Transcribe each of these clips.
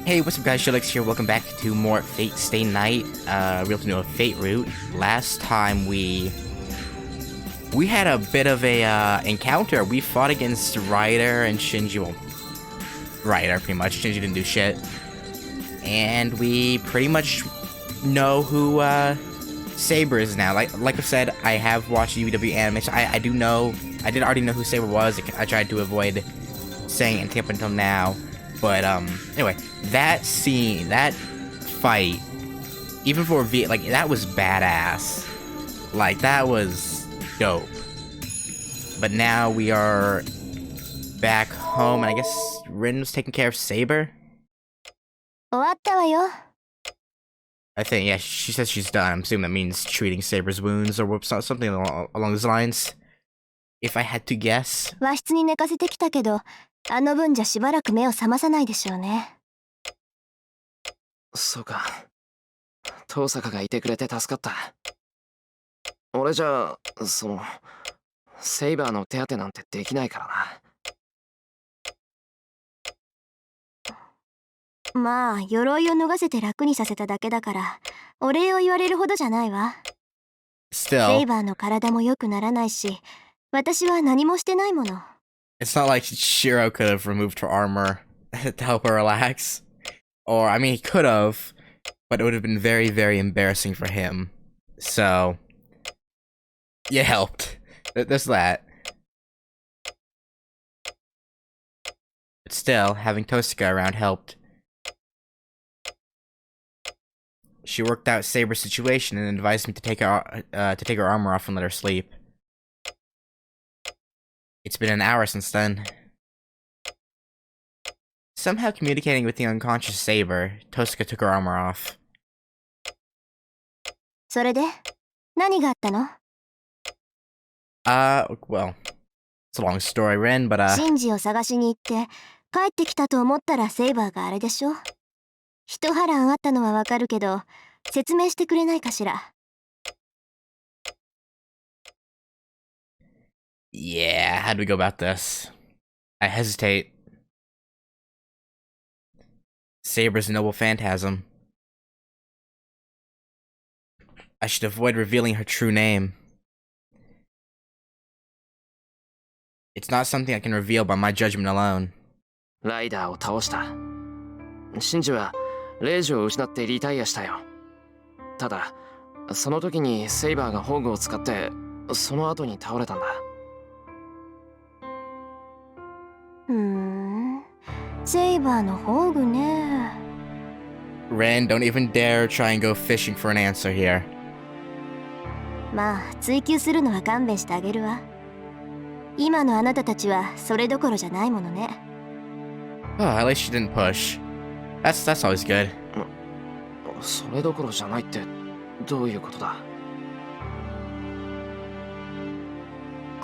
Hey, what's up guys, ChillaDeX here, welcome back to more Fate Stay Night, real to know a Fate route. Last time we had a bit of a encounter. We fought against Ryder and Shinji, well, Ryder pretty much, Shinji didn't do shit. And we pretty much know who Saber is now. Like I said, I have watched UW anime, so I did already know who Saber was. I tried to avoid saying anything up until now. But, anyway, that scene, that fight, even for that was badass. Like, that was dope. But now we are back home, and I guess Rin was taking care of Saber? I think, yeah, she says she's done. I'm assuming that means treating Saber's wounds or something along those lines. If I had to guess. あの分じゃしばらく目を覚まさないでしょうね。そうか。遠坂がいてくれて助かった。俺じゃセイバーの手当てなんてできないからな。まあ、鎧を脱がせて楽にさせただけだから、お礼を言われるほどじゃないわ。セイバーの体も良くならないし、私は何もしてないもの。It's not like Shiro could have removed her armor to help her relax. Or, I mean, he could have, but it would have been very, very embarrassing for him. So, you helped. There's that. But still, having Tosaka around helped. She worked out Saber's situation and advised me to take her armor off and let her sleep. It's been an hour since then. Somehow communicating with the unconscious Saber, Tosaka took her armor off. それで、何があったの? Well, it's a long story, Ren, but シンジを探しに行って、帰ってきたと思ったらセイバーがあれでしょ? 一波乱あったのはわかるけど、説明してくれないかしら? Yeah, how do we go about this? I hesitate. Saber's noble phantasm. I should avoid revealing her true name. It's not something I can reveal by my judgment alone. ライダーを倒した。シンジはレイジを失ってリタイアしたよ。ただ、その時にセイバーが宝具を使って、その後に倒れたんだ。セイバーの宝具ね。Ren, don't even dare try and go fishing for an answer here. まあ、追求するのは勘弁してあげるわ。今のあなたたちはそれどころじゃないものね。Oh, at least she didn't push. That's always good. それどころじゃないってどういうことだ?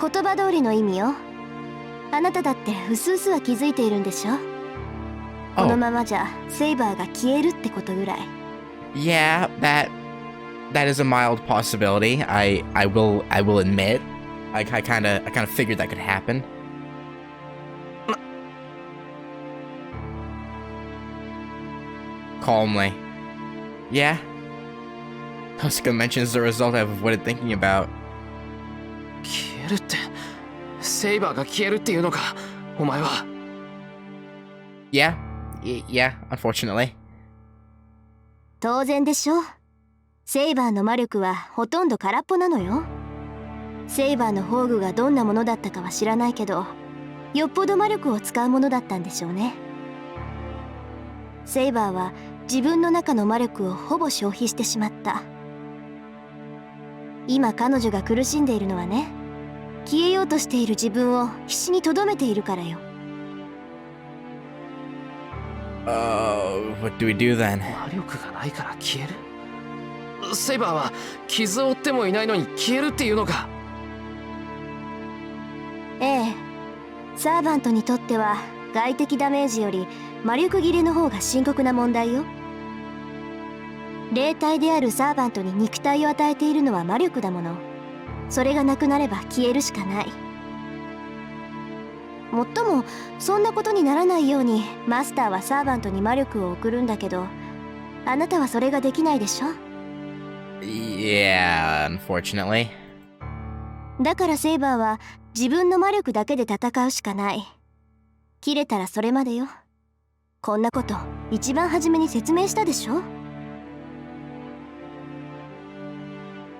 言葉通りの意味よ。あなただってうすうすは気づいているんでしょ? このままじゃセイバーが消えるってことぐらい。Yeah, that is a mild possibility. I will admit. I kind of figured that could happen. Calmly. Yeah. Tosaka mentions the result I've avoided thinking about. 消えるって、セイバーが消えるっていうのか、お前は。Yeah, unfortunately. 当然でしょ。セイバーの魔力はほとんど空っぽなのよ。セイバーの宝具がどんなものだったかは知らないけど、よっぽど魔力を使うものだったんでしょうね。セイバーは自分の中の魔力をほぼ消費してしまった。今彼女が苦しんでいるのはね、消えようとしている自分を必死に留めているからよ。What do we do then? 魔力がないから消える? セイバーは傷を負ってもいないのに消えるっていうのか? ええ。サーバントにとっては外的ダメージより魔力切れの方が深刻な問題よ。霊体であるサーバントに肉体を与えているのは魔力だもの。それがなくなれば消えるしかない。もっともそんなことにならないようにマスターはサーバントに魔力を送るんだけど、あなたはそれができないでしょ。 Yeah, unfortunately. だからセイバーは自分の魔力だけで戦うしかない。切れたらそれまでよ。こんなこと一番初めに説明したでしょ。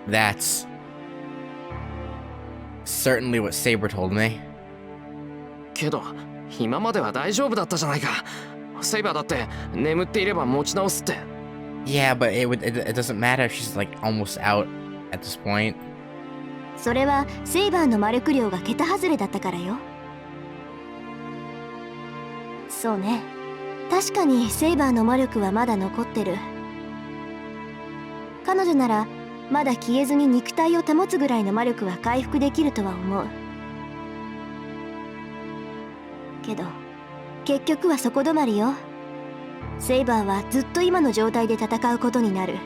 That's certainly what Saber told me. けど今までは大丈夫だったじゃないか。セイバーだって眠っていれば持ち直すって。 Yeah, but it doesn't matter if she's like almost out at this point. それはセイバーの魔力量が桁外れだったからよ。そうね、確かにセイバーの魔力はまだ残ってる。彼女ならまだ消えずに肉体を保つぐらいの魔力は回復できるとは思う。けど結局はそこ止まりよ。セイバーはずっと今の状態で戦うことになる。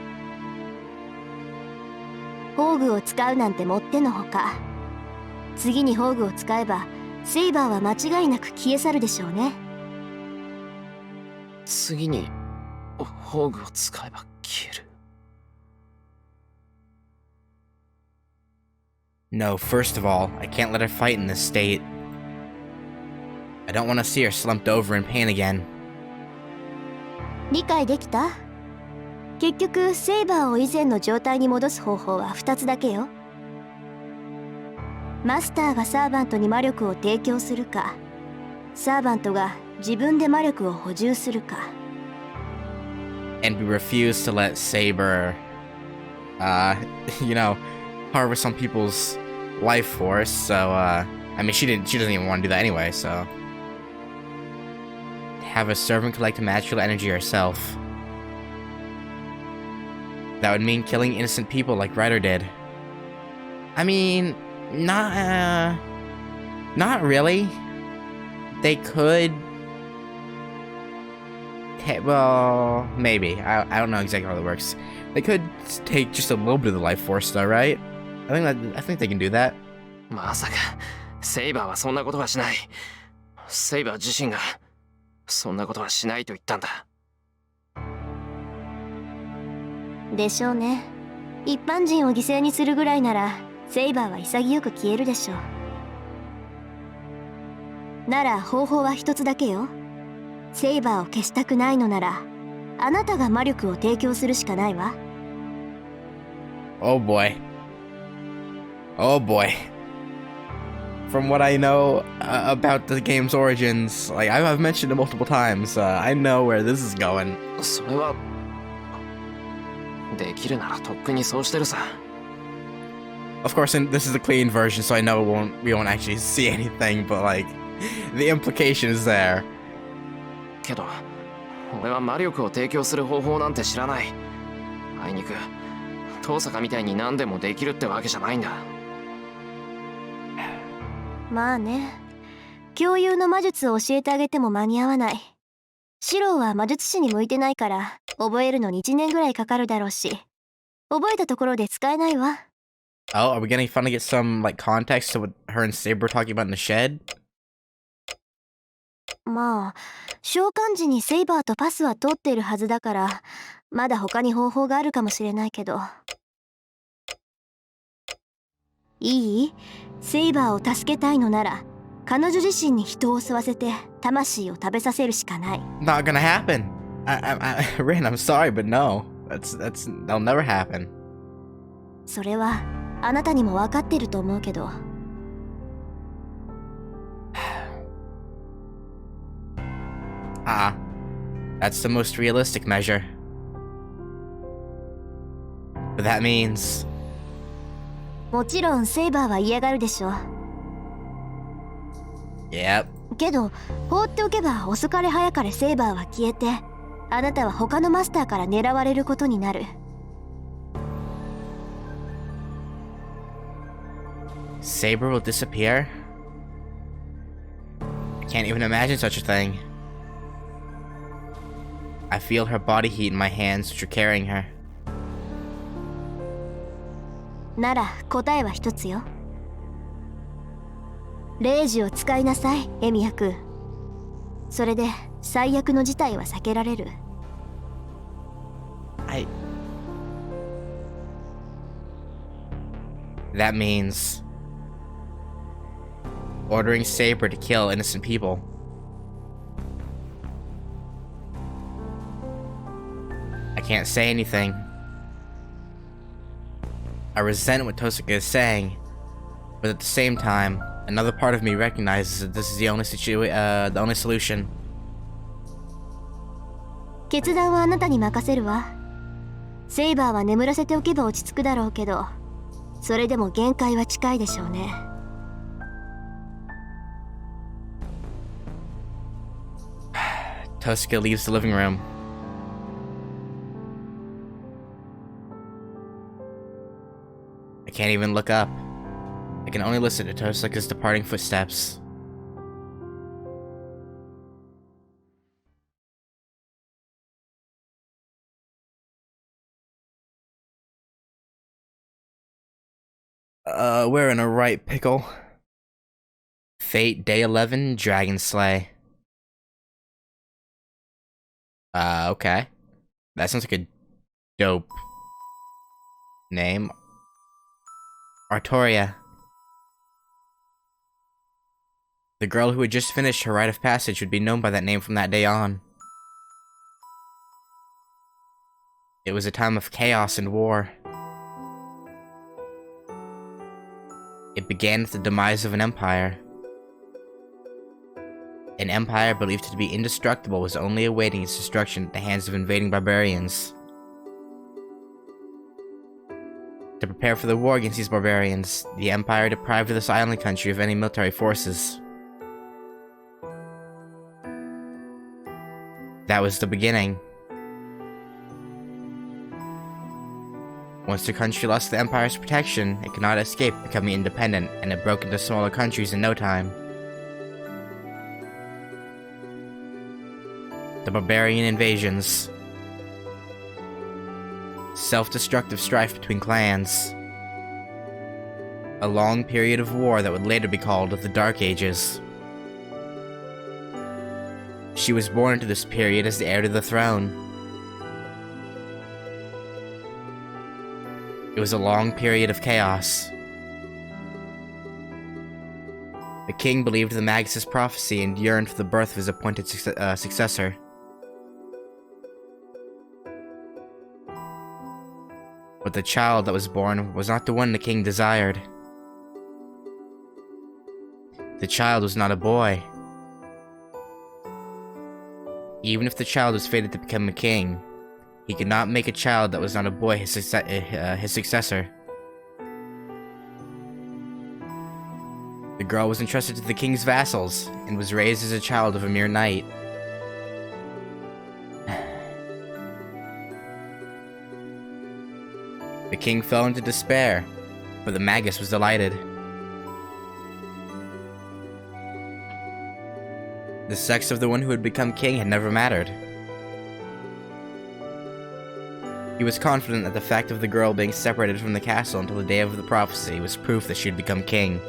宝具を使うなんてもってのほか。次に宝具を使えばセイバーは間違いなく消え去るでしょうね。次に宝具を使えば消える。 No, first of all, I can't let her fight in this state. I don't want to see her slumped over in pain again. 理解できた？結局セイバーを以前の状態に戻す方法は2つだけよ。マスターがサーバントに魔力を提供するか、サーバントが自分で魔力を補充するか。 And we refuse to let Saber, you know, harvest some people's life force. So, I mean, she doesn't even want to do that anyway. So, have a servant collect magical energy herself. That would mean killing innocent people like Ryder did. I mean, not really. They could. Well, maybe. I don't know exactly how that works. They could take just a little bit of the life force, though, right? I think they can do that. まさかセイバーはそんなことはしない。セイバー自身がそんなことはしないと言ったんだ。でしょうね。一般人を犠牲にするぐらいならセイバーは潔く消えるでしょう。なら方法は一つだけよ。セイバーを消したくないのならあなたが魔力を提供するしかないわ。 Oh boy. Oh boy. From what I know about the game's origins, like I've mentioned it multiple times, I know where this is going. それはできるならとっくにそうしてるさ。 Of course, this is a clean version, so I know we won't actually see anything, but like the implication is there. けど俺は魔力を提供する方法なんて知らない。あいにく遠坂みたいに何でもできるってわけじゃないんだ。まあね、共有の魔術を教えてあげても間に合わない。シローは魔術師に向いてないから覚えるのに1年ぐらいかかるだろうし、覚えたところで使えないわ。 Oh, are we gonna finally get some like context to what her and Saber were talking about in the shed? まあ召喚時にセイバーとパスは通っているはずだから、まだ他に方法があるかもしれないけど。いい？セイバーを助けたいのなら彼女自身に人を襲わせて魂を食べさせるしかない。 Not gonna happen. Rin, I'm sorry, but no. That'll never happen. それはあなたにも分かってると思うけど。That's the most realistic measure. But that means... もちろんセイバーは嫌がるでしょ。 Yep. けど放っておけば遅かれ早かれセイバーは消えて、あなたは他のマスターから狙われることになる。 Saber will disappear? I can't even imagine such a thing. I feel her body heat in my hands which are carrying her. なら答えは一つよ。0時を使いなさい、エミヤ君。それで最悪の事態は避けられる。That means ordering Saber to kill innocent people. I can't say anything. I resent what Tosuke is saying, but at the same time, another part of me recognizes that this is the only solution. 決断はあなたに任せるわ。セイバーは眠らせておけば落ち着くだろうけど、それでも限界は近いでしょうね。Tosuke leaves the living room. I can't even look up. I can only listen to Tosuke's departing footsteps. We're in a right pickle. Fate Day 11, Dragon Slay. Okay. That sounds like a dope name. Artoria. The girl who had just finished her rite of passage would be known by that name from that day on. It was a time of chaos and war. It began with the demise of an empire. An empire believed to be indestructible was only awaiting its destruction at the hands of invading barbarians. To prepare for the war against these barbarians, the empire deprived this island country of any military forces. That was the beginning. Once the country lost the empire's protection, it could not escape becoming independent, and it broke into smaller countries in no time. The barbarian invasions. Self-destructive strife between clans. A long period of war that would later be called the Dark Ages. She was born into this period as the heir to the throne. It was a long period of chaos. The king believed the Magus' prophecy and yearned for the birth of his appointed successor. But the child that was born was not the one the king desired. The child was not a boy. Even if the child was fated to become a king, he could not make a child that was not a boy his successor. The girl was entrusted to the king's vassals, and was raised as a child of a mere knight. The king fell into despair, but the Magus was delighted. The sex of the one who had become king had never mattered. He was confident that the fact of the girl being separated from the castle until the day of the prophecy was proof that she had become king.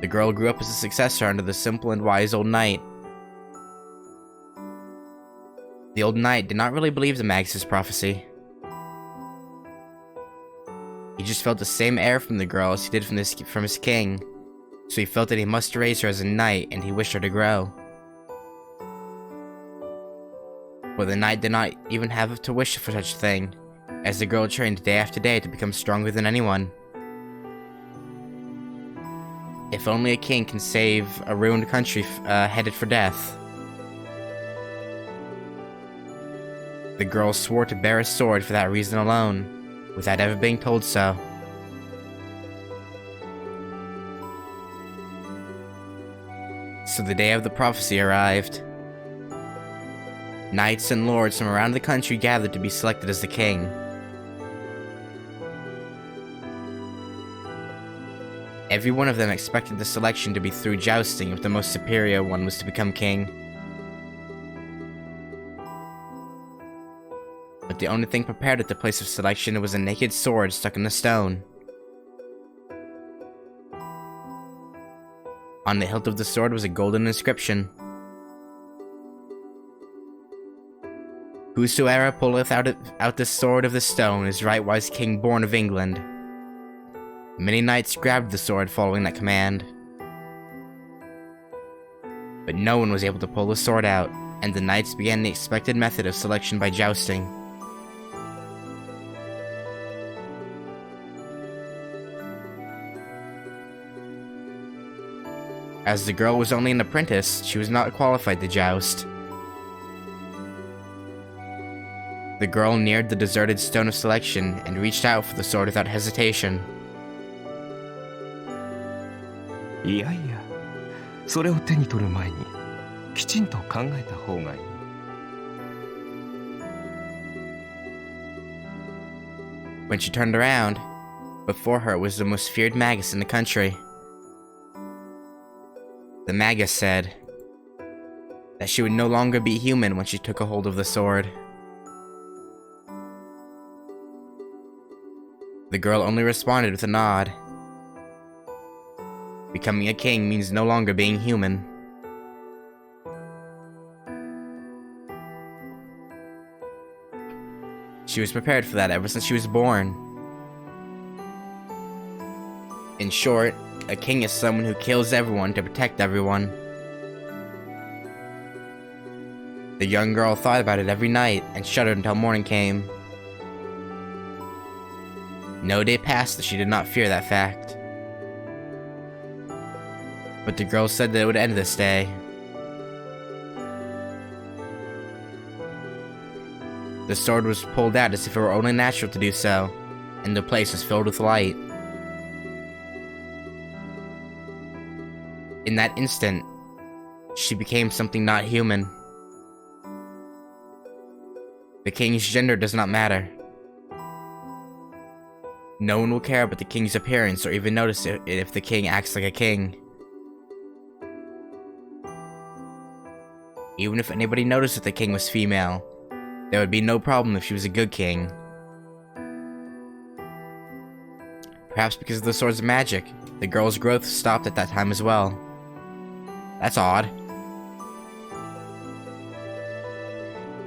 The girl grew up as a successor under the simple and wise old knight. The old knight did not really believe the Magus' prophecy. He just felt the same air from the girl as he did from his king, so he felt that he must raise her as a knight, and he wished her to grow. But the knight did not even have to wish for such a thing, as the girl trained day after day to become stronger than anyone. If only a king can save a ruined country headed for death. The girl swore to bear a sword for that reason alone, without ever being told so. So the day of the prophecy arrived. Knights and lords from around the country gathered to be selected as the king. Every one of them expected the selection to be through jousting if the most superior one was to become king. but the only thing prepared at the place of selection was a naked sword stuck in the stone. On the hilt of the sword was a golden inscription. Whosoever pulleth out the sword of the stone is rightwise king born of England. Many knights grabbed the sword following that command. But no one was able to pull the sword out, and the knights began the expected method of selection by jousting. As the girl was only an apprentice, she was not qualified to joust. The girl neared the deserted stone of selection and reached out for the sword without hesitation. いやいや、それを手に取る前にきちんと考えた方がいい。When she turned around, before her was the most feared magus in the country. The magus said that she would no longer be human when she took a hold of the sword. The girl only responded with a nod. Becoming a king means no longer being human. She was prepared for that ever since she was born. In short, a king is someone who kills everyone to protect everyone. The young girl thought about it every night and shuddered until morning came. No day passed that she did not fear that fact. But the girl said that it would end this day. The sword was pulled out as if it were only natural to do so, and the place was filled with light. In that instant, she became something not human. The king's gender does not matter. No one will care about the king's appearance or even notice it if the king acts like a king. Even if anybody noticed that the king was female, there would be no problem if she was a good king. Perhaps because of the sword's magic, the girl's growth stopped at that time as well. That's odd.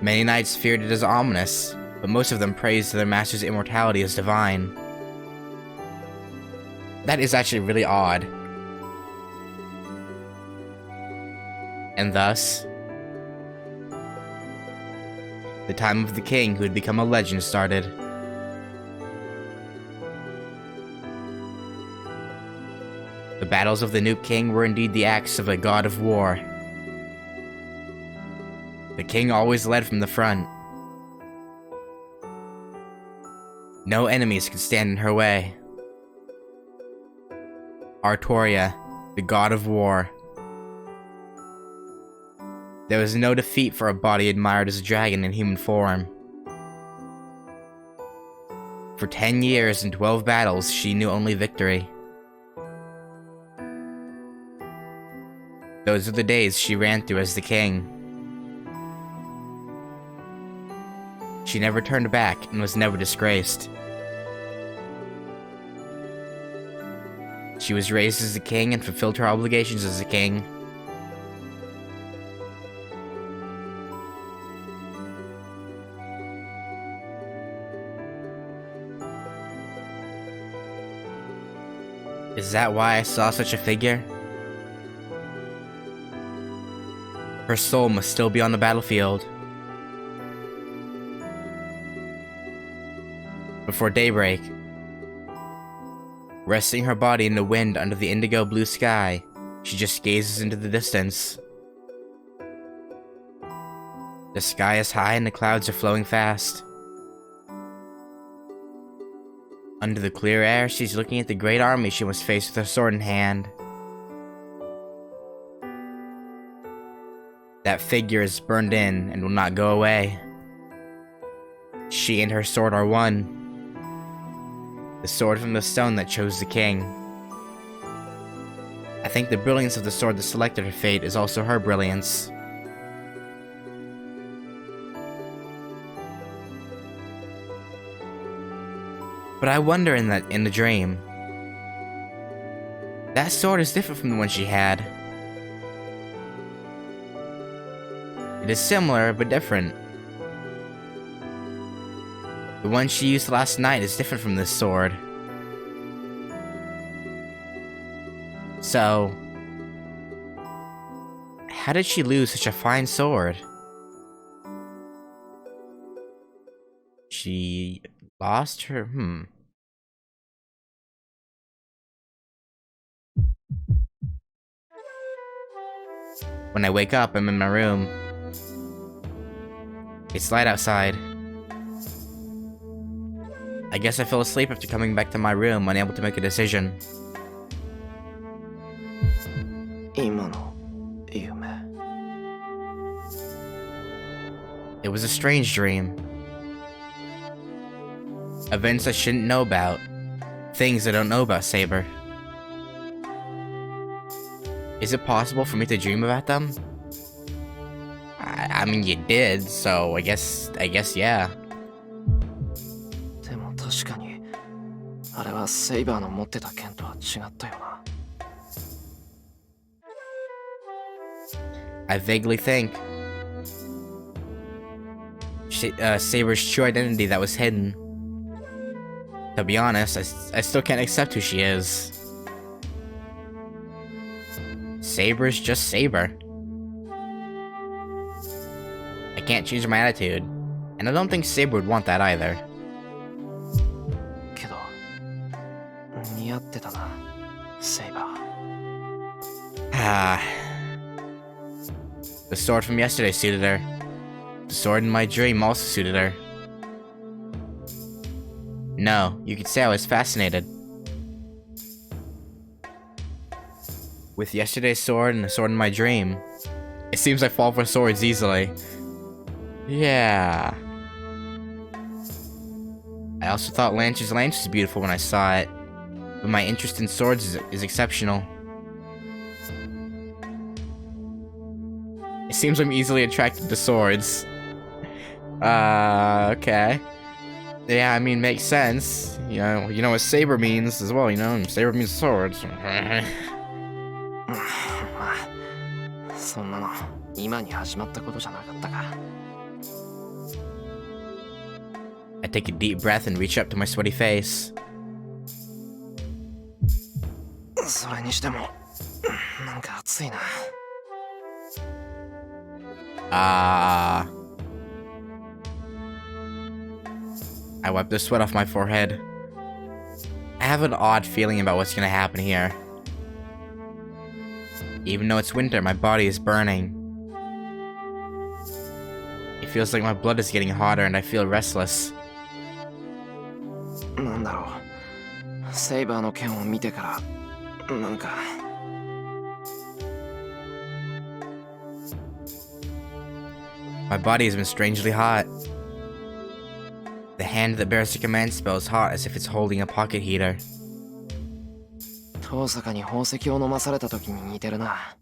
Many knights feared it as ominous, but most of them praised their master's immortality as divine. That is actually really odd. And thus, the time of the king who had become a legend started. The battles of the new king were indeed the acts of a god of war. The king always led from the front. No enemies could stand in her way. Artoria, the god of war. There was no defeat for a body admired as a dragon in human form. For 10 years and 12 battles, she knew only victory. Those are the days she ran through as the king. She never turned back and was never disgraced. She was raised as a king and fulfilled her obligations as a king. Is that why I saw such a figure? Her soul must still be on the battlefield. Before daybreak, resting her body in the wind under the indigo blue sky, she just gazes into the distance. The sky is high and the clouds are flowing fast. Under the clear air, she's looking at the great army she must face with her sword in hand. That figure is burned in and will not go away. She and her sword are one. The sword from the stone that chose the king. I think the brilliance of the sword that selected her fate is also her brilliance. But I wonder in the dream, that sword is different from the one she had. It is similar, but different. The one she used last night is different from this sword. So, how did she lose such a fine sword? She lost her, When I wake up, I'm in my room. It's light outside. I guess I fell asleep after coming back to my room, unable to make a decision. 今の夢 It was a strange dream. Events I shouldn't know about. Things I don't know about Saber. Is it possible for me to dream about them? I mean, you did, so I guess yeah. でも確かにあれはセイバーの持ってた剣とは違ったよな I vaguely think Saber's true identity that was hidden. To be honest, I still can't accept who she is. Saber's just Saber. I can't change my attitude, and I don't think Saber would want that either. けど似合ってたなセイバー The sword from yesterday suited her. The sword in my dream also suited her. No, you could say I was fascinated. With yesterday's sword and the sword in my dream, it seems I fall for swords easily. Yeah. I also thought Lance's lance was beautiful when I saw it, but my interest in swords is exceptional. It seems I'm easily attracted to swords. Okay. Yeah, I mean, makes sense. You know what Saber means as well, Saber means swords. まあそんなの今に始まったことじゃなかったか I take a deep breath and reach up to my sweaty face. それにしてもなんか暑いな I wipe the sweat off my forehead. I have an odd feeling about what's gonna happen here. Even though it's winter, my body is burning. It feels like my blood is getting hotter and I feel restless. なんだろうセイバーの剣を見てからなんか My body has been strangely hot. The hand that bears the command spell is hot as if it's holding a pocket heater. 遠坂に宝石を飲まされた時に似てるな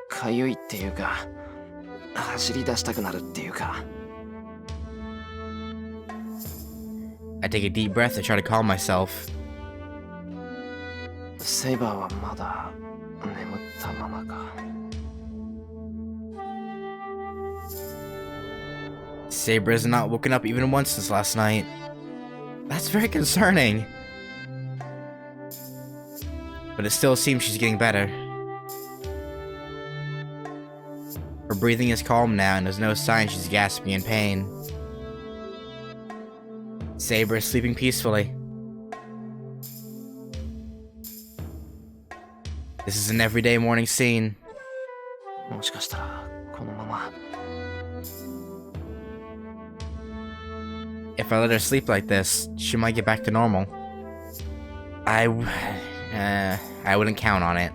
かゆいっていうか走り出したくなるっていうか I take a deep breath to try to calm myself. セイバーはまだ眠ったままか Saber has not woken up even once since last night. That's very concerning. But it still seems she's getting better. Her breathing is calm now and there's no sign she's gasping in pain. Saber is sleeping peacefully. This is an everyday morning scene. もしかしたらこのまま If I let her sleep like this, she might get back to normal. I wouldn't count on it.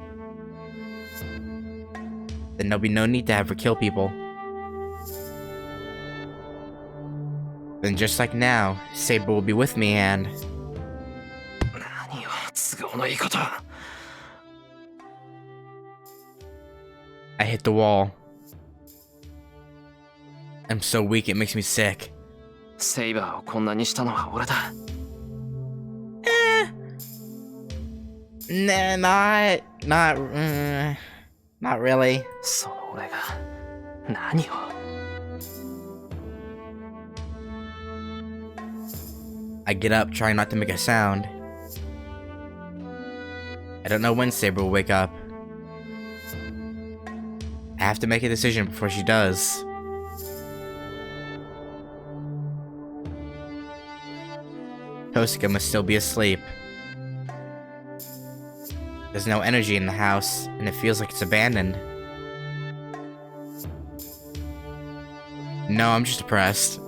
Then there'll be no need to have her kill people. Then just like now, Saber will be with me and... 何よ都合のいいこと I hit the wall. I'm so weak it makes me sick. セイバーをこんなにしたのは俺だ Nah, not really. その俺が何を。I get up, trying not to make a sound. I don't know when Saber will wake up. I have to make a decision before she does. Tosuke must still be asleep. There's no energy in the house, and it feels like it's abandoned. No, I'm just depressed.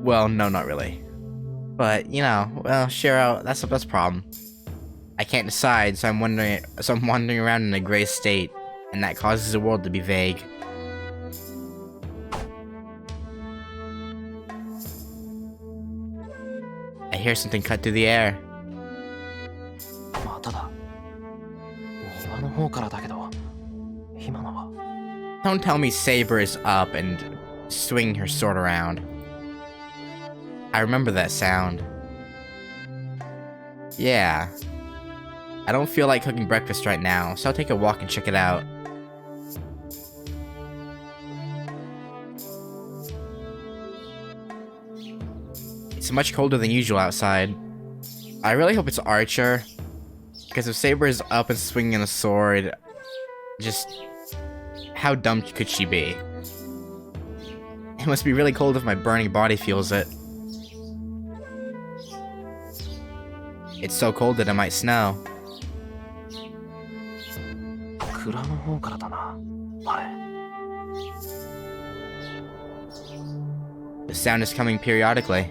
Well, no, not really. But, you know, well, sure, that's a problem. I can't decide, so I'm wandering around in a gray state, and that causes the world to be vague. I hear something cut through the air. まただ。庭の方からだけど、今のは。Don't tell me Saber is up and swinging her sword around. I remember that sound. Yeah. I don't feel like cooking breakfast right now, so I'll take a walk and check it out. It's much colder than usual outside. I really hope it's Archer, because if Saber is up and swinging a sword, just how dumb could she be? It must be really cold if my burning body feels it. It's so cold that it might snow. 蔵の方からだな。あれ。The sound is coming periodically.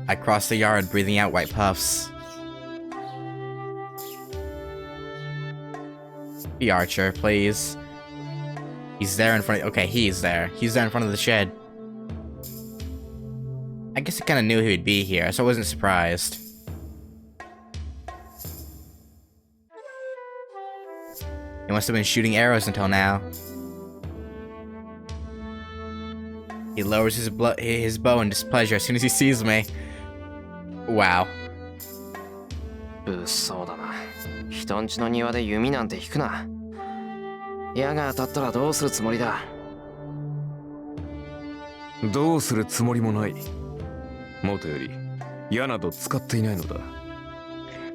I cross the yard, breathing out white puffs. Be Archer, please. He's there in front of— okay, he's there. He's there in front of the shed. I guess I kinda knew he would be here, so I wasn't surprised. He must have been shooting arrows until now. He lowers his bow in displeasure as soon as he sees me. Wow. 物騒だな。人んちの庭で弓なんて引くな。矢が当たったらどうするつもりだ。どうするつもりもない。もとより矢など使っていないのだ。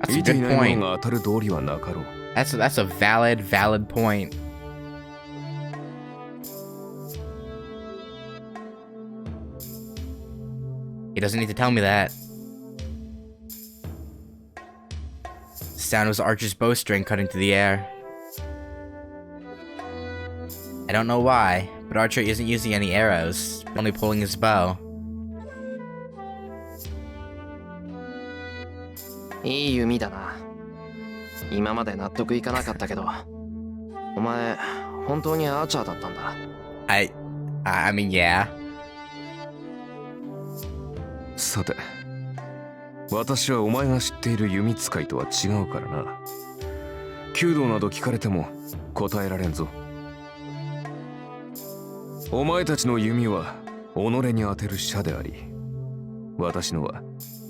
見ていないものが当たる道理はなかろう。That's a valid point. He doesn't need to tell me that. The sound was Archer's bowstring cutting through the air. I don't know why, but Archer isn't using any arrows, only pulling his bow. いい弓だな。今まで納得いかなかったけど、お前本当にアーチャーだったんだ。I mean, yeah. さて、私はお前が知っている弓使いとは違うからな。弓道など聞かれても答えられんぞ。お前たちの弓は己に当てる射であり、私のは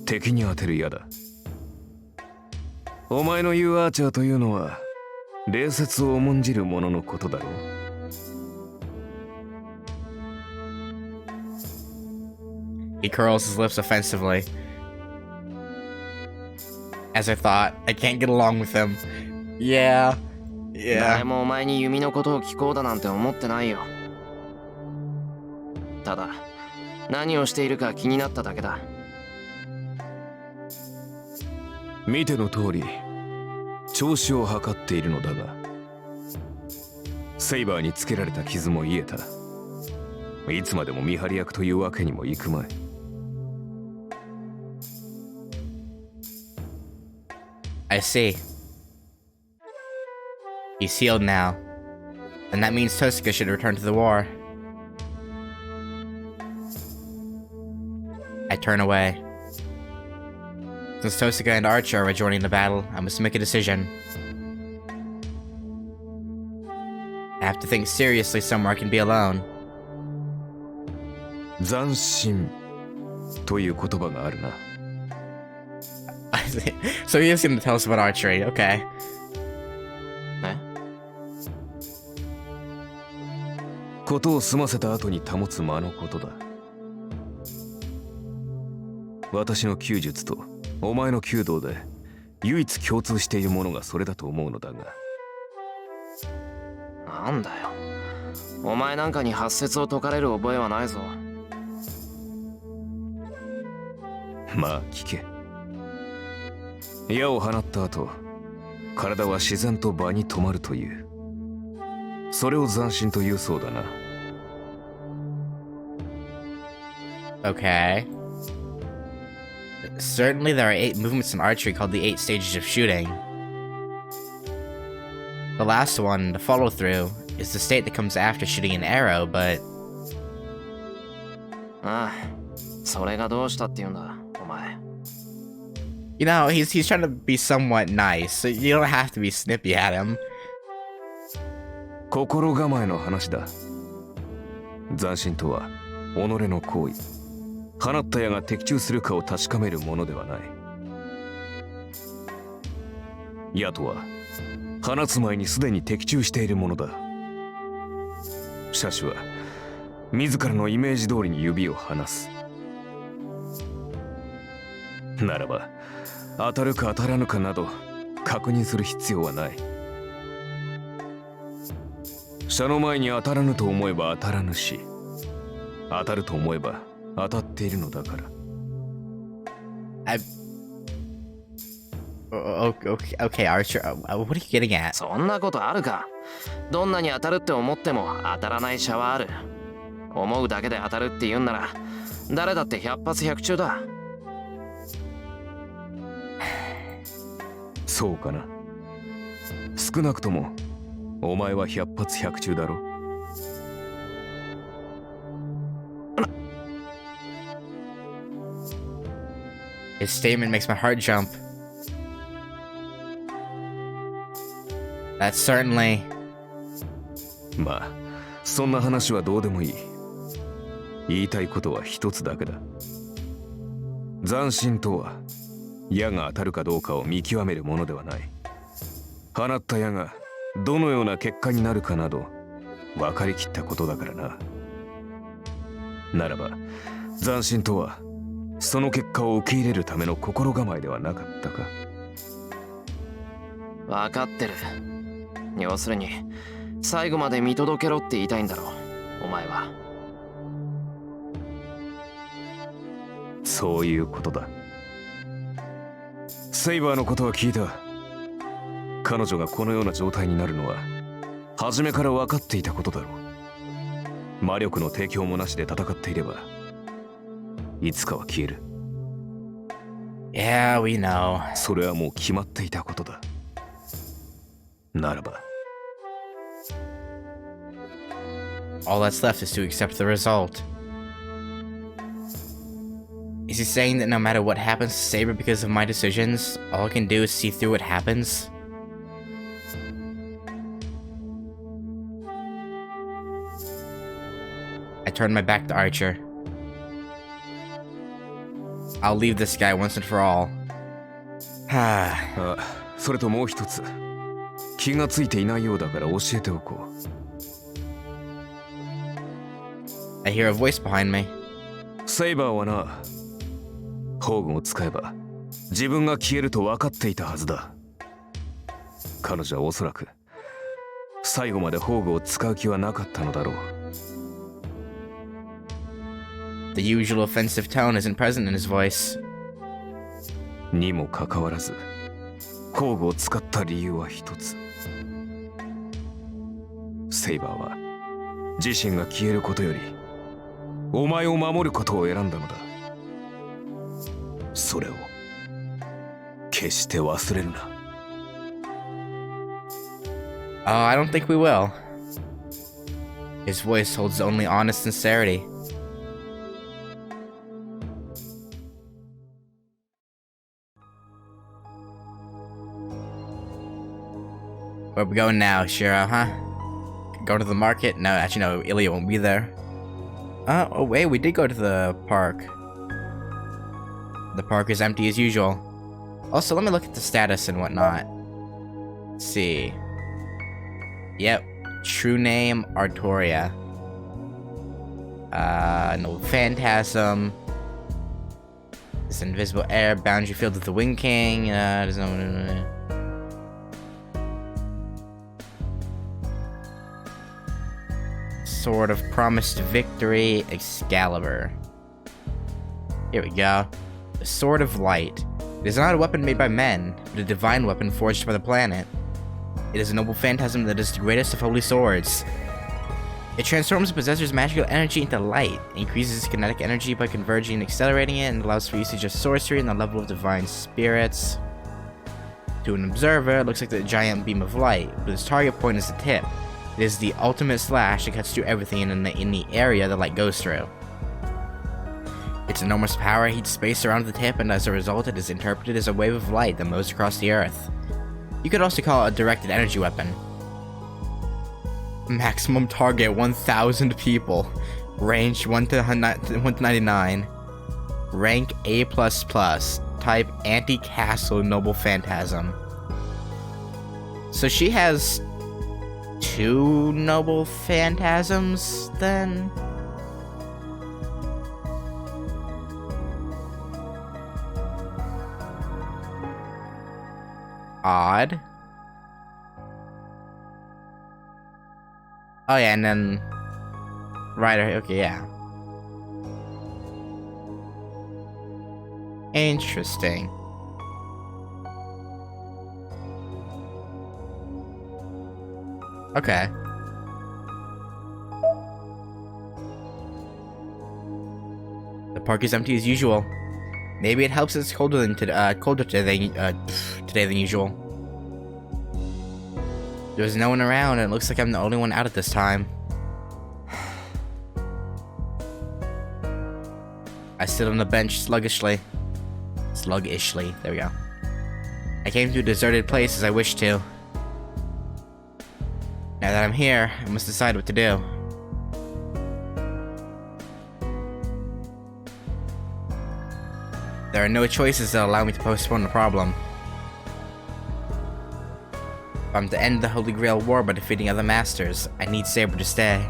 敵に当てる矢だ。お前の言うアーチャーというのは礼節を重んじる者のことだろう。He curls his lips offensively. As I thought, I can't get along with him. Yeah. 誰もお前に弓のことを聞こうだなんて思ってないよ。ただ、何をしているか気になっただけだ。見ての通り、調子を測っているのだが、セイバーにつけられた傷も癒えた。いつまでも見張り役というわけにもいくまい。I see. He's healed now. And that means Tosuke should return to the war. I turn away. Since Tosuke and Archer are rejoining the battle, I must make a decision. I have to think seriously somewhere I can be alone. 斬新という言葉があるな。So he is going to tell us about archery. Okay. え事を済ませた後に保つ間のことだ。私の弓術とお前の弓道で唯一共通しているものがそれだと思うのだが。なんだよ。お前なんかに八節を解かれる覚えはないぞ。まあ聞け。矢を放った後、体は自然と場に止まるという。それを斬新というそうだな。Okay. Certainly there are 8 movements in archery called the 8 stages of shooting. The last one, the follow-through, is the state that comes after shooting an arrow, but... ああ、それがどうしたって言うんだ、お前。You know, he's trying to be somewhat nice, so you don't have to be snippy at him. 心構えの話だ。斬新とは己の行為。放った矢が的中するかを確かめるものではない。矢とは放つ前にすでに的中しているものだ。射手は自らのイメージ通りに指を離す。ならば当たるか当たらぬかなど確認する必要はない。射の前に当たらぬと思えば当たらぬし、当たると思えば当たっているのだから。Okay, Archer, what are you getting at? そんなことあるか。どんなに当たるって思っても当たらない射はある。思うだけで当たるって言うんなら誰だって100発100中だ。そうかな。少なくともお前は100発100中だろ。His statement makes my heart jump. That's certainly... まあそんな話はどうでもいい。言いたいことは一つだけだ。斬新とは矢が当たるかどうかを見極めるものではない。放った矢がどのような結果になるかなど分かりきったことだからな。ならば斬新とはその結果を受け入れるための心構えではなかったか。分かってる。要するに最後まで見届けろって言いたいんだろう、お前は。そういうことだ。セイバーのことは聞いた。彼女がこのような状態になるのは初めから分かっていたことだろう。魔力の提供もなしで戦っていればいつかは消える。Yeah, we know. それはもう決まっていたことだ。ならば All that's left is to accept the result. Is he saying that no matter what happens to Saber because of my decisions, all I can do is see through what happens? I turn my back to Archer. I'll leave this guy once and for all. あ、それともう一つ気がついていないようだから教えておこう。I hear a voice behind me. セイバーはな、宝具を使えば自分が消えると分かっていたはずだ。彼女はおそらく最後まで宝具を使う気はなかったのだろう。The usual offensive tone isn't present in his voice. にもかかわらず宝具を使った理由は一つ。セイバーは自身が消えることよりお前を守ることを選んだのだ。それを決して忘れるな。Oh, I don't think we will. His voice holds only honest sincerity. Where we going now, Shiro, huh? Go to the market? No, actually no, Ilya won't be there. Oh wait, we did go to the park. The park is empty as usual. Also, let me look at the status and whatnot. Let's see. Yep. True name, Artoria. No Phantasm. This invisible air, boundary field with the Wind King. There's no... Sword of Promised Victory, Excalibur. Here we go. The Sword of Light. It is not a weapon made by men, but a divine weapon forged by the planet. It is a noble phantasm that is the greatest of holy swords. It transforms the possessor's magical energy into light, increases kinetic energy by converging and accelerating it, and allows for usage of sorcery in the level of divine spirits. To an observer, it looks like the giant beam of light, but its target point is the tip. It is the ultimate slash that cuts through everything in the area the light goes through. Its enormous power heats space around the tip, and as a result, it is interpreted as a wave of light that moves across the earth. You could also call it a directed energy weapon. Maximum target 1,000 people. Range 1 to 99. Rank A++. Type Anti-Castle Noble Phantasm. So she has 2 Noble Phantasms, then? Odd. Oh yeah, and then... Right, okay, yeah. Interesting. Okay. The park is empty as usual. Maybe it helps it's colder today than usual. There's no one around, and it looks like I'm the only one out at this time. I sit on the bench sluggishly. There we go. I came to a deserted place as I wished to. Now that I'm here, I must decide what to do. There are no choices that allow me to postpone the problem. If I'm to end the Holy Grail War by defeating other masters, I need Saber to stay.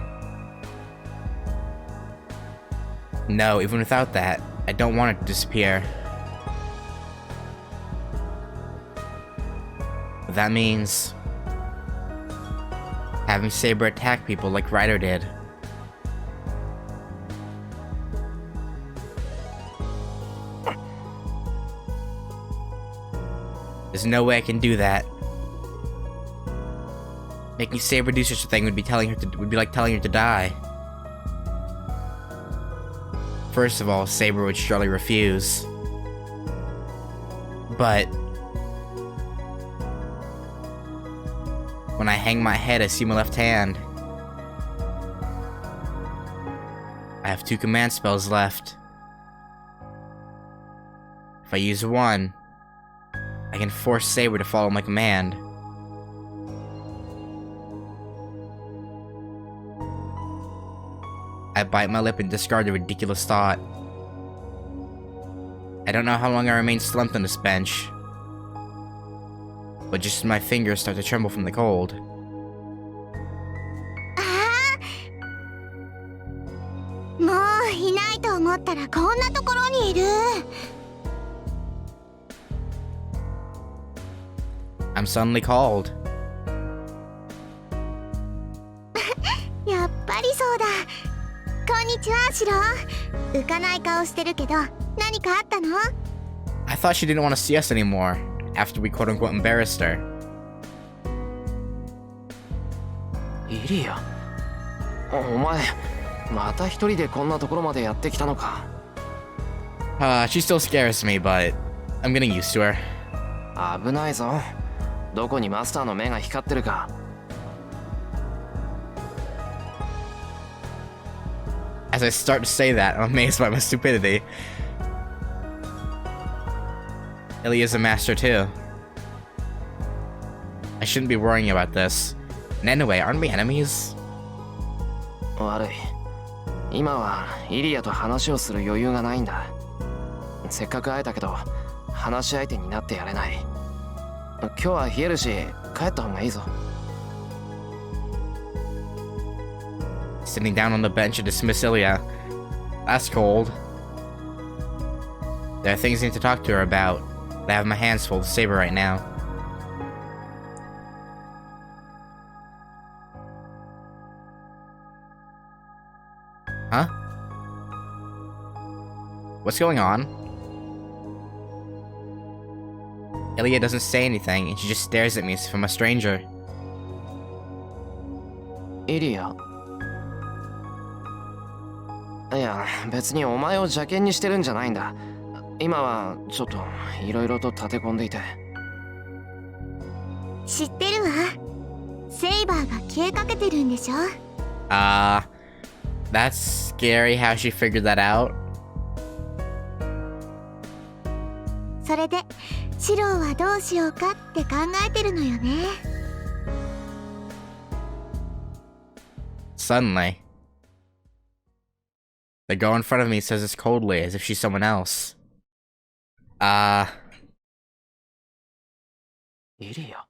No, even without that, I don't want it to disappear. But that means... having Saber attack people like Ryder did. There's no way I can do that. Making Saber do such a thing would be like telling her to die. First of all, Saber would surely refuse. But when I hang my head, I see my left hand. I have 2 command spells left. If I use one, I can force Saber to follow my command. I bite my lip and discard the ridiculous thought. I don't know how long I remain slumped on this bench, but just as my fingers start to tremble from the cold. I'm suddenly called. やっぱりそうだ。こんにちは、シロ。浮かない顔してるけど、何かあったの? I thought she didn't want to see us anymore after we quote-unquote embarrassed her. イリア、お前また一人でこんなところまでやってきたのか。She still scares me, but I'm getting used to her. 危ないぞ。どこにマスターの目が光ってるか。As I start to say that, I'm amazed by my stupidity. Illy is a master too. I shouldn't be worrying about this. And anyway, aren't we enemies? 悪い。今はイリアと話をする余裕がないんだ。せっかく会えたけど、話し相手になってやれない。今日は冷えるし帰った方がいいぞ。 Sitting down on the bench to dismiss Ilya. That's cold. There are things I need to talk to her about, but I have my hands full with Saber right now. Huh? What's going on? Ilya doesn't say anything, and she just stares at me as if I'm a stranger. イリア。いや、別にお前を邪険にしてるんじゃないんだ。今はちょっといろいろと立て込んでいて。知ってるわ。セイバーが消えかけてるんでしょ。That's scary how she figured that out. それでシロはどうしようかって考えてるのよね。Suddenly, the girl in front of me says this coldly, as if she's someone else. イリア。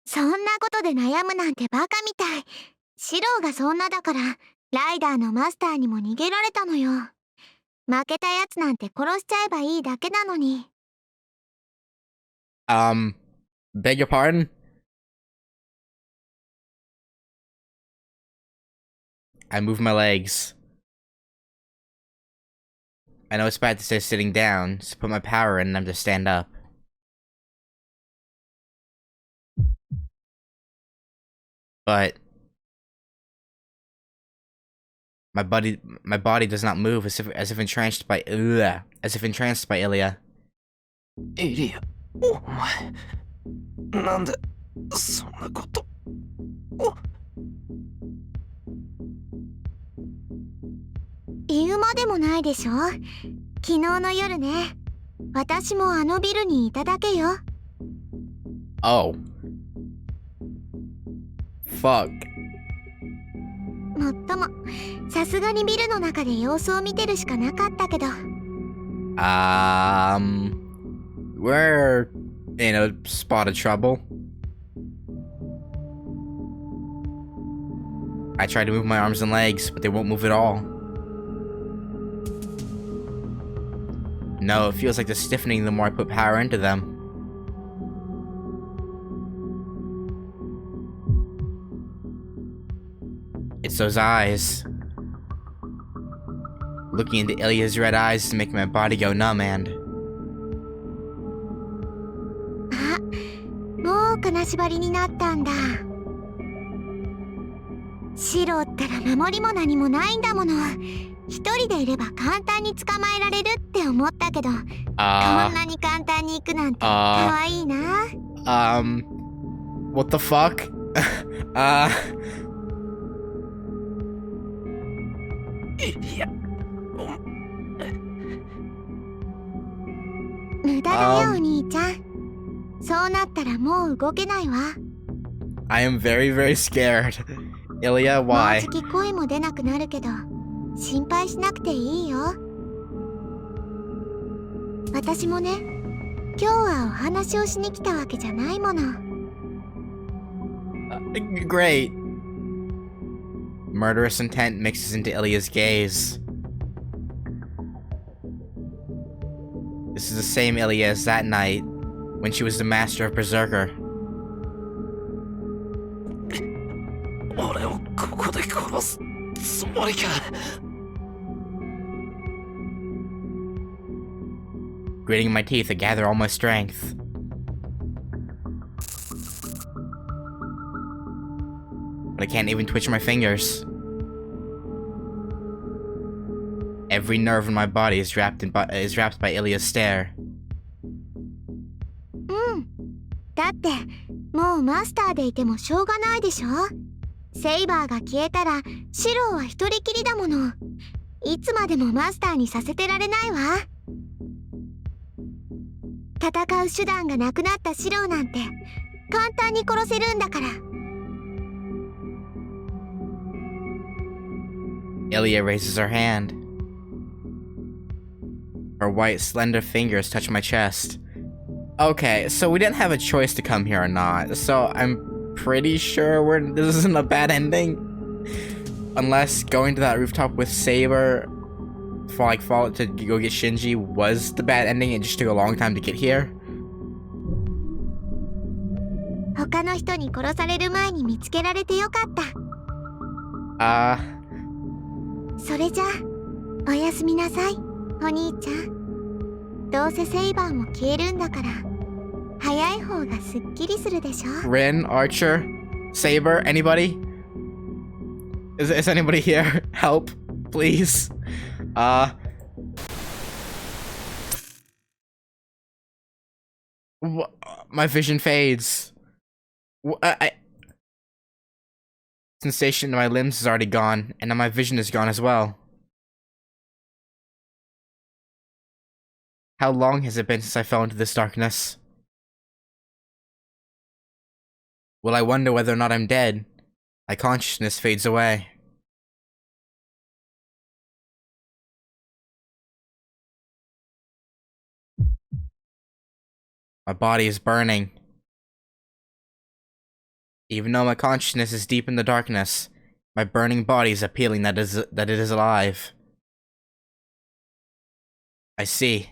そんなことで悩むなんてバカみたい。シロがそんなだからライダーのマスターにも逃げられたのよ。負けたやつなんて殺しちゃえばいいだけなのに。Beg your pardon? I move my legs. I know it's bad to say sitting down, so put my power in and I'm to stand up. But my body does not move, as if entranced by Ilya. イリア、お前、なんでそんなこと。言うまでもないでしょ。昨日の夜ね、私もあのビルにいただけよ。Oh. Fuck. もっとも、さすがにビルの中で様子を見てるしかなかったけど。We're in a spot of trouble. I try to move my arms and legs, but they won't move at all. No, it feels like they're stiffening the more I put power into them. It's those eyes. Looking into Ilya's red eyes is making my body go numb and... あ、もう金縛りになったんだ。シロったら守りも何もないんだもの。一人でいれば簡単に捕まえられるって思ったけど、こんなに簡単に行くなんて可愛いな。What the fuck? いや、無駄だよ、お兄ちゃん。そうなったらもう動けないわ。I am very, very scared. Ilya, もう why? じき声も出なくなるけど、心配しなくていいよ。私もね、今日はお話をしに来たわけじゃないもの。Great. Murderous intent mixes into Ilya's gaze. This is the same Ilya as that night, when she was the master of Berserker. 俺をここで殺すつもりか。Gritting my teeth, I gather all my strength. But I can't even twitch my fingers. Every nerve in my body is wrapped by Ilya's stare. うん。だってもうマスターでいてもしょうがないでしょ。セイバーが消えたらシローは一人きりだもの。いつまでもマスターにさせてられないわ。戦う手段がなくなったシローなんて簡単に殺せるんだから。Ilya raises her hand. Her white, slender fingers touch my chest. Okay, so we didn't have a choice to come here or not, so I'm pretty sure this isn't a bad ending. Unless going to that rooftop with Saber follow to go get Shinji was the bad ending and just took a long time to get here. 他の人に殺される前に見つけられてよかった。それじゃあ、おやすみなさい、お兄ちゃん。どうせセイバーも消えるんだから、早い方がすっきりするでしょ。Rin, Archer, Saber, anybody? Is anybody here? Help, please. My vision fades. Sensation in my limbs is already gone, and now my vision is gone as well. How long has it been since I fell into this darkness? Will I wonder whether or not I'm dead? My consciousness fades away. My body is burning. Even though my consciousness is deep in the darkness, my burning body is appealing that it is alive. I see.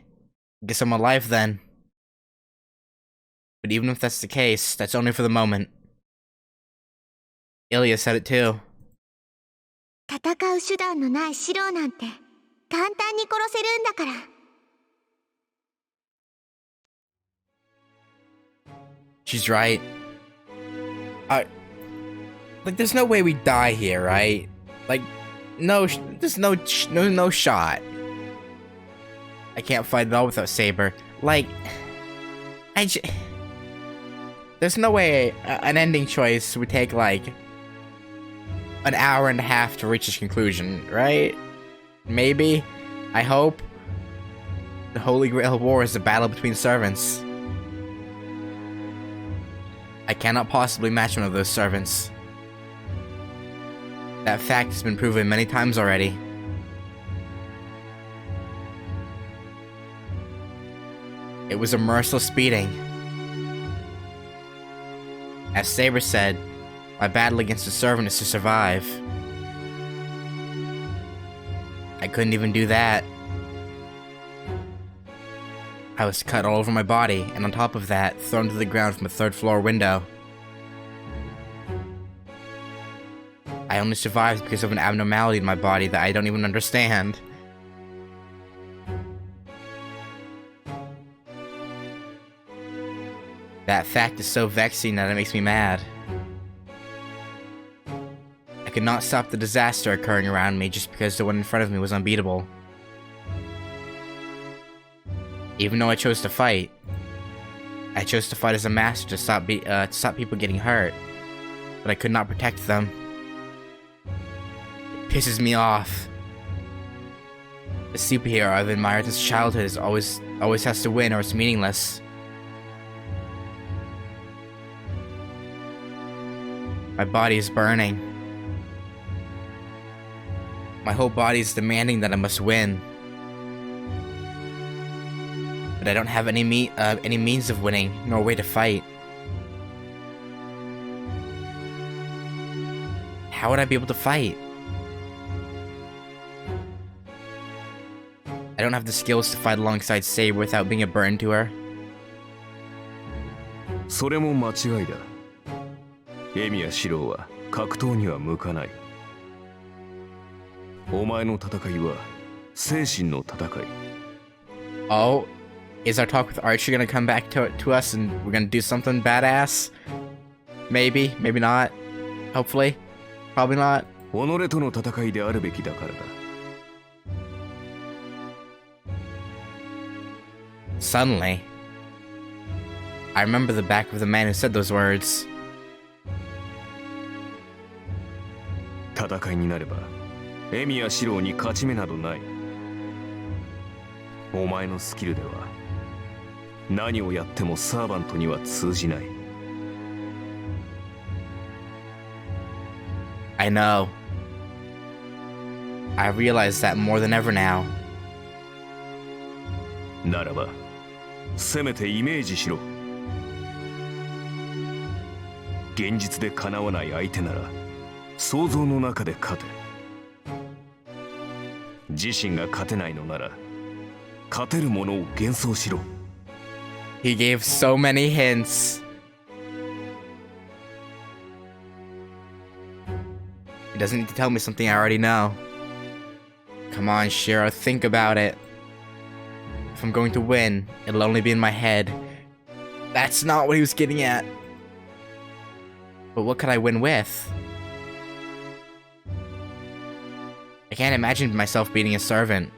Guess I'm alive then. But even if that's the case, that's only for the moment. Ilya said it too. 戦う手段のないシローなんて簡単に殺せるんだから。She's right. Like, there's no way we die here, right? Like, there's no shot. I can't fight at all without Saber. Like, there's no way an ending choice would take, like, an hour and a half to reach its conclusion, right? Maybe? I hope? The Holy Grail War is a battle between servants. I cannot possibly match one of those servants. That fact has been proven many times already. It was a merciless beating. As Saber said, my battle against the servant is to survive. I couldn't even do that. I was cut all over my body, and on top of that, thrown to the ground from a third-floor window. I only survived because of an abnormality in my body that I don't even understand. That fact is so vexing that it makes me mad. I could not stop the disaster occurring around me just because the one in front of me was unbeatable. Even though I chose to fight as a master to stop people getting hurt, but I could not protect them. It pisses me off. The superhero I've admired since childhood is always has to win, or it's meaningless. My body is burning. My whole body is demanding that I must win. But I don't have any means of winning, nor way to fight. How would I be able to fight? I don't have the skills to fight alongside Saber without being a burden to her. それも間違いだ。エミやシローは格闘には向かない。お前の戦いは精神の戦い。Oh, is our talk with Archie gonna come back to us and we're gonna do something badass? Maybe, maybe not. Hopefully, probably not. 己との戦いであるべきだからだ。Suddenly, I remember the back of the man who said those words. 戦いになればエミやシローに勝ち目などない。お前のスキルでは何をやってもサーバントには通じない。I know. I realize that more than ever now. ならばせめてイメージしろ。現実でかなわない相手なら想像の中で勝て。自身が勝てないのなら勝てるものを幻想しろ。 He gave so many hints. He doesn't need to tell me something I already know. Come on, Shiro, think about it. If I'm going to win, it'll only be in my head. That's not what he was getting at. But what could I win with? I can't imagine myself beating a servant.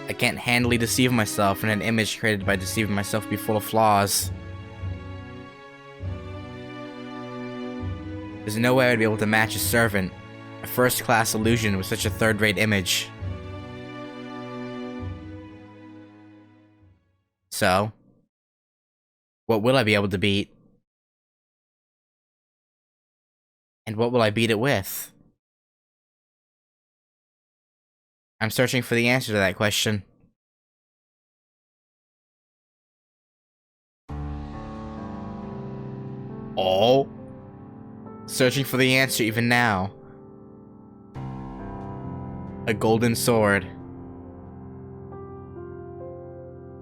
I can't handily deceive myself, and an image created by deceiving myself be full of flaws. There's no way I'd be able to match a servant, a first-class illusion with such a third-rate image. So, what will I be able to beat? And what will I beat it with? I'm searching for the answer to that question. Oh? Searching for the answer even now. A golden sword.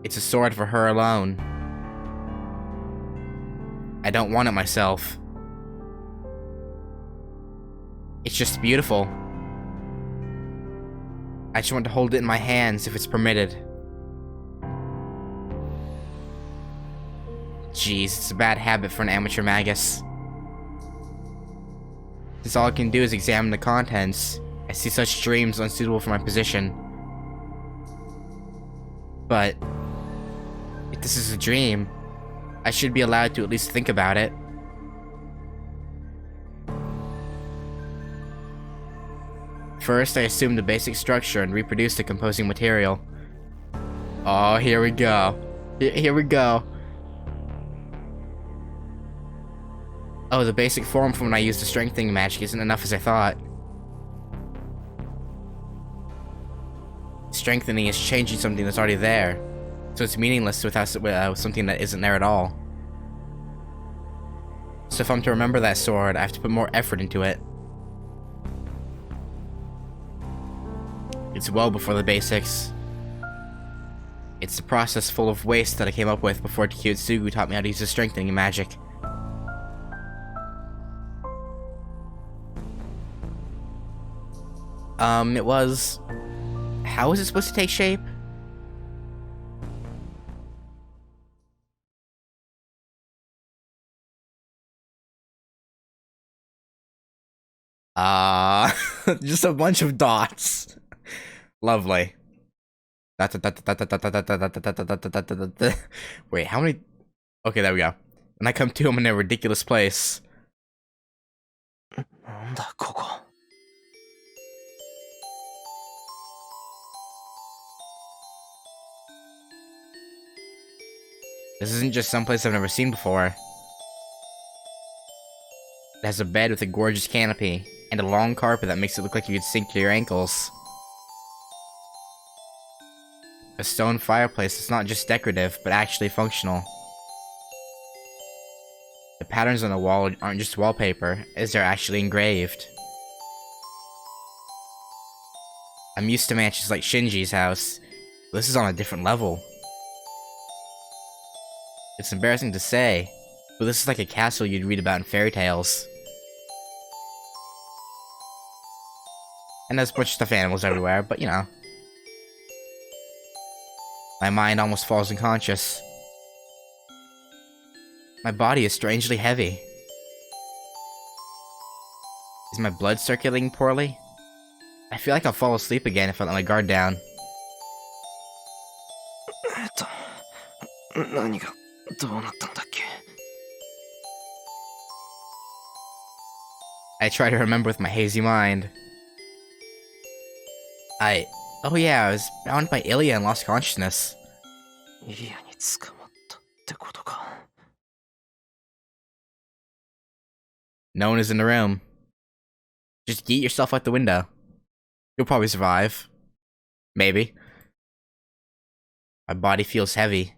It's a sword for her alone. I don't want it myself. It's just beautiful. I just want to hold it in my hands if it's permitted. Jeez, it's a bad habit for an amateur magus. Since all I can do is examine the contents, I see such dreams unsuitable for my position. But if this is a dream, I should be allowed to at least think about it. First, I assumed the basic structure and reproduced the composing material. Oh, here we go. Here we go. Oh, the basic form from when I used the strengthening magic isn't enough as I thought. Strengthening is changing something that's already there, so it's meaningless without something that isn't there at all. So if I'm to remember that sword, I have to put more effort into it. It's well before the basics. It's the process full of waste that I came up with before Kyotsugu taught me how to use the strengthening magic. It was... How was it supposed to take shape? Just a bunch of dots. Lovely. Wait, how many? Okay, there we go. And I come to him in a ridiculous place. なんだここ。 This isn't just someplace I've never seen before. It has a bed with a gorgeous canopy, and a long carpet that makes it look like you could sink to your ankles. A stone fireplace that's not just decorative, but actually functional. The patterns on the wall aren't just wallpaper, as they're actually engraved. I'm used to mansions like Shinji's house, but this is on a different level. It's embarrassing to say, but this is like a castle you'd read about in fairy tales. And there's a bunch of stuffed animals everywhere, but you know. My mind almost falls unconscious. My body is strangely heavy. Is my blood circulating poorly? I feel like I'll fall asleep again if I let my guard down. 何がどうなったんだっけ。 I try to remember with my hazy mind. Oh yeah, I was bound by Ilya and lost consciousness. イリアに捕まったってことか。 No one is in the room. Just yeet yourself out the window. You'll probably survive. Maybe. My body feels heavy,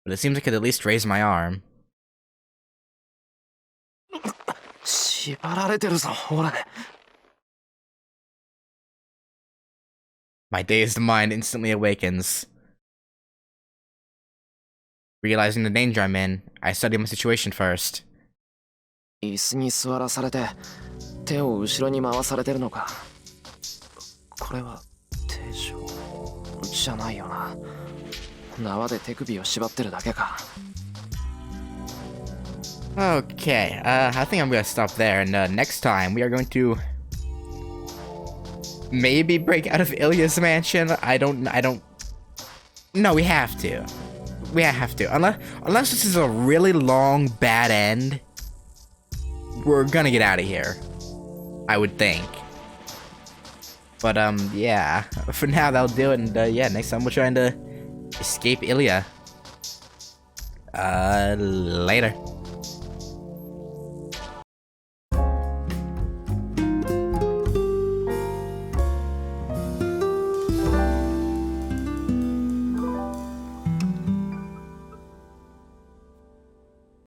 but it seems I could at least raise my arm. 縛られてるぞ、俺。My dazed mind instantly awakens. Realizing the danger I'm in, I study my situation first. 椅子に座らされて、手を後ろに回されてるのか。これは手錠じゃないよな。縄で手首を縛ってるだけか。Okay, I think I'm gonna stop there, and next time we are going to maybe break out of Ilya's mansion. I don't. No, we have to. We have to. Unless this is a really long bad end, we're gonna get out of here. I would think. But yeah. For now, that'll do it. And yeah, next time we're trying to escape Ilya. Later.